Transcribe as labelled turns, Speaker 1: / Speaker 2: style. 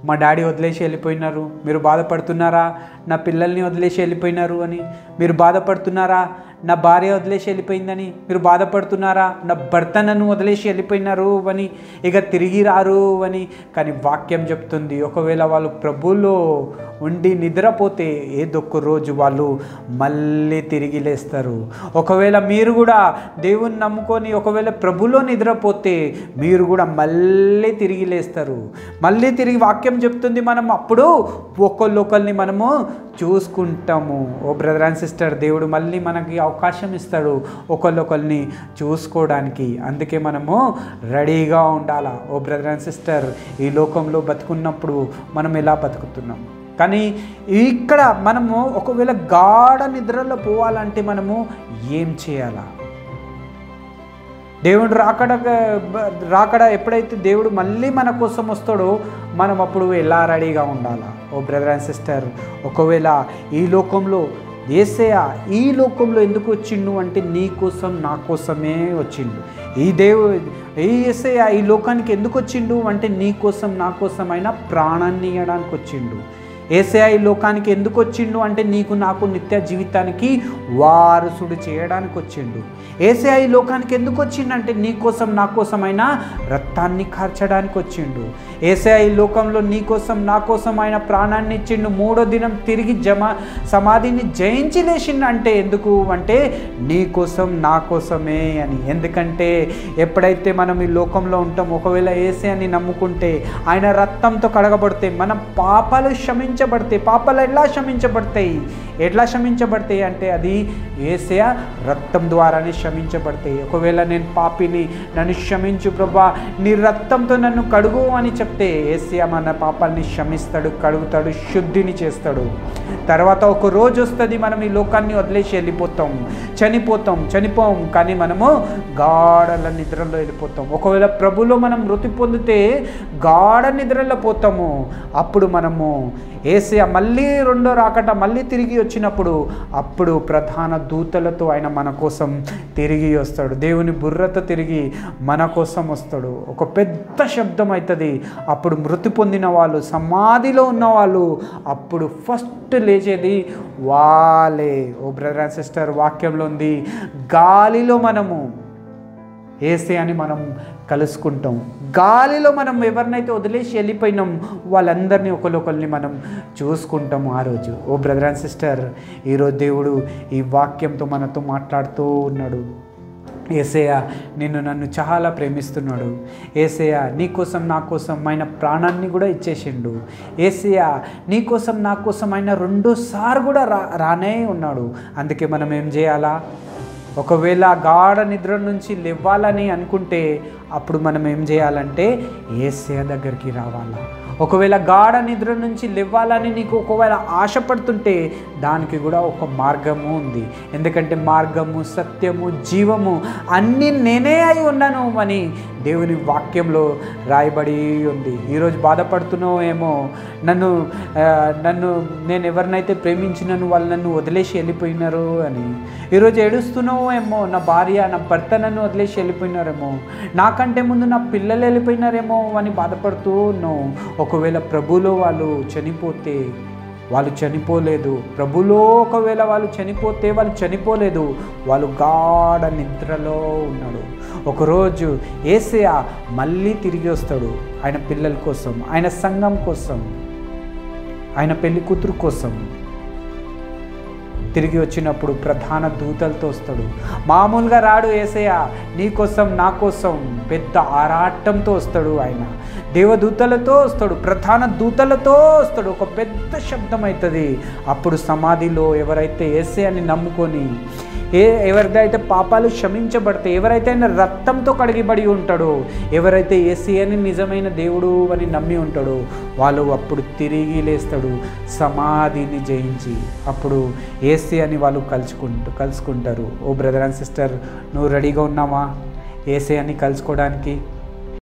Speaker 1: మా డాడీ వదిలేసి వెళ్ళిపోయినారు, మీరు బాధపడుతున్నారా? నా పిల్లల్ని వదిలేసి వెళ్ళిపోయినారు అని మీరు బాధపడుతున్నారా? నా భార్య వదిలేసి వెళ్ళిపోయిందని మీరు బాధపడుతున్నారా? నా భర్త నన్ను వదిలేసి వెళ్ళిపోయినారు అని, ఇక తిరిగి రారు అని. కానీ వాక్యం చెప్తుంది, ఒకవేళ వాళ్ళు ప్రభువులో ఉండి నిద్రపోతే ఏదొక్క రోజు వాళ్ళు మళ్ళీ తిరిగి లేస్తారు. ఒకవేళ మీరు కూడా దేవుని నమ్ముకొని ఒకవేళ ప్రభులో నిద్రపోతే మీరు కూడా మళ్ళీ తిరిగి లేస్తారు. మళ్ళీ తిరిగి వాక్యం చెప్తుంది, మనం అప్పుడు ఒకళ్ళొకరిని మనము చూసుకుంటాము. ఓ బ్రదర్ అండ్ సిస్టర్, దేవుడు మళ్ళీ మనకి అవకాశం ఇస్తాడు ఒకళ్ళొకరిని చూసుకోవడానికి. అందుకే మనము రెడీగా ఉండాలా. ఓ బ్రదర్ అండ్ సిస్టర్, ఈ లోకంలో బతుకున్నప్పుడు మనం ఎలా బతుకుతున్నాం? కానీ ఇక్కడ మనము ఒకవేళ గాఢ నిద్రలో పోవాలంటే మనము ఏం చేయాలా? దేవుడు రాకడ ఎప్పుడైతే దేవుడు మళ్ళీ మన కోసం వస్తాడో మనం అప్పుడు ఎలా రెడీగా ఉండాలా? ఓ బ్రదర్ అండ్ సిస్టర్, ఒకవేళ ఈ లోకంలో యేసయ్య ఈ లోకంలో ఎందుకు వచ్చిండు అంటే నీ కోసం నా కోసమే వచ్చిండు. ఈ యేసయ్య ఈ లోకానికి ఎందుకు వచ్చిండు అంటే నీ కోసం నా కోసమైనా ప్రాణాన్ని ఇవ్వడానికి వచ్చిండు. యేసయ్య ఈ లోకానికి ఎందుకు వచ్చిండు అంటే నీకు నాకు నిత్య జీవితానికి వారసుడు చేయడానికి వచ్చిండు. యేసయ్య ఈ లోకానికి ఎందుకు వచ్చిండంటే నీ కోసం నా కోసమైనా రక్తాన్ని కార్చడానికి వచ్చిండు. యేసయ్య ఈ లోకంలో నీ కోసం నా కోసం ఆయన ప్రాణాన్ని ఇచ్చిండు. 3వ దినం తిరిగి సమాధిని జయించి లేచిండు. అంటే ఎందుకు అంటే నీ కోసం నా కోసమే అని. ఎందుకంటే ఎప్పుడైతే మనం ఈ లోకంలో ఉంటాం, ఒకవేళ యేసయ్యని నమ్ముకుంటే ఆయన రక్తంతో కడగబడితే మన పాపాలు క్షమించబడతాయి. పాపాలు ఎట్లా క్షమించబడతాయి అంటే అది యేసయ్య రక్తం ద్వారానే క్షమించబడతాయి. ఒకవేళ నేను పాపిని, నన్ను క్షమించు ప్రభా, నీ రక్తంతో నన్ను కడుగు అని చెప్తే యేసయ్య మన పాపాలని క్షమిస్తాడు, కడుగుతాడు, శుద్ధిని చేస్తాడు. తర్వాత ఒక రోజు వస్తుంది, మనం ఈ లోకాన్ని వదిలేసి వెళ్ళిపోతాం, చనిపోం. కానీ మనము గాఢ నిద్రలో వెళ్ళిపోతాం. ఒకవేళ ప్రభులో మనం మృతి పొందితే గాఢ నిద్రలో పోతాము. అప్పుడు మనము యేసయ్య మళ్ళీ రెండో రాకట మళ్ళీ తిరిగి వచ్చినప్పుడు అప్పుడు ప్రధాన దూతలతో ఆయన మన కోసం తిరిగి వస్తాడు. దేవుని బుర్రతో తిరిగి మన కోసం వస్తాడు. ఒక పెద్ద శబ్దం అవుతుంది. అప్పుడు మృతి పొందిన వాళ్ళు, సమాధిలో ఉన్నవాళ్ళు అప్పుడు ఫస్ట్ లేచేది వాళ్ళే. ఓ బ్రదర్ అండ్ సిస్టర్, వాక్యంలో ఉంది, గాలిలో మనము యేసయ్యని మనం కలుసుకుంటాం. గాలిలో మనం ఎవరినైతే వదిలేసి వెళ్ళిపోయినాం వాళ్ళందరినీ ఒకరిని మనం చూసుకుంటాము ఆ రోజు. ఓ బ్రదర్ అండ్ సిస్టర్, ఈరోజు దేవుడు ఈ వాక్యంతో మనతో మాట్లాడుతూ ఉన్నాడు. యేసయ్య నన్ను చాలా ప్రేమిస్తున్నాడు. యేసయ్య నీ కోసం నా కోసం ఆయన ప్రాణాన్ని కూడా ఇచ్చేసిండు. యేసయ్య నీ కోసం నా కోసం ఆయన రెండోసారి కూడా రానే ఉన్నాడు. అందుకే మనం ఏం చేయాలా? ఒకవేళ గాఢ నిద్ర నుంచి లేవాలని అనుకుంటే అప్పుడు మనం ఏం చేయాలంటే యేసయ్య దగ్గరికి రావాలా. ఒకవేళ గాఢ నిద్ర నుంచి లేవాలని నీకు ఒకవేళ ఆశపడుతుంటే దానికి కూడా ఒక మార్గము ఉంది. ఎందుకంటే మార్గము, సత్యము, జీవము అన్నీ నేనే అయి ఉన్నాను అని దేవుని వాక్యంలో రాయబడి ఉంది. ఈరోజు బాధపడుతున్నావు ఏమో, నేను ఎవరినైతే ప్రేమించినాను వాళ్ళు నన్ను వదిలేసి వెళ్ళిపోయినారు అని. ఈరోజు ఏడుస్తున్నావు ఏమో, నా భార్య, నా భర్త నన్ను వదిలేసి వెళ్ళిపోయినారేమో, నాకంటే ముందు నా పిల్లలు వెళ్ళిపోయినారేమో అని బాధపడుతూ ఉన్నావు. ఒకవేళ ప్రభులో వాళ్ళు చనిపోతే వాళ్ళు చనిపోలేదు. ప్రభులో ఒకవేళ వాళ్ళు చనిపోతే వాళ్ళు చనిపోలేదు, వాళ్ళు గాఢ నిద్రలో ఉన్నాడు. ఒకరోజు యేసయ్య మళ్ళీ తిరిగి వస్తాడు ఆయన పిల్లల కోసం, ఆయన సంఘం కోసం, ఆయన పెళ్లి కూతురు కోసం. తిరిగి వచ్చినప్పుడు ప్రధాన దూతలతో వస్తాడు. మామూలుగా రాడు యేసయ్య, నీ కోసం నా కోసం పెద్ద ఆరాటంతో వస్తాడు. ఆయన దేవదూతలతో వస్తాడు, ప్రధాన దూతలతో వస్తాడు. ఒక పెద్ద శబ్దం అవుతుంది. అప్పుడు సమాధిలో ఎవరైతే యేసయ్యని నమ్ముకొని ఎవరిదైతే పాపాలు క్షమించబడతాయి, ఎవరైతే ఆయన రక్తంతో కడిగిబడి ఉంటాడో, ఎవరైతే యేసయ్యని నిజమైన దేవుడు అని నమ్మి ఉంటాడో వాళ్ళు అప్పుడు తిరిగి లేస్తాడు సమాధిని జయించి. అప్పుడు యేసయ్యని వాళ్ళు కలుసుకుంటారు. ఓ బ్రదర్ అండ్ సిస్టర్, నువ్వు రెడీగా ఉన్నావా యేసయ్యని కలుసుకోవడానికి?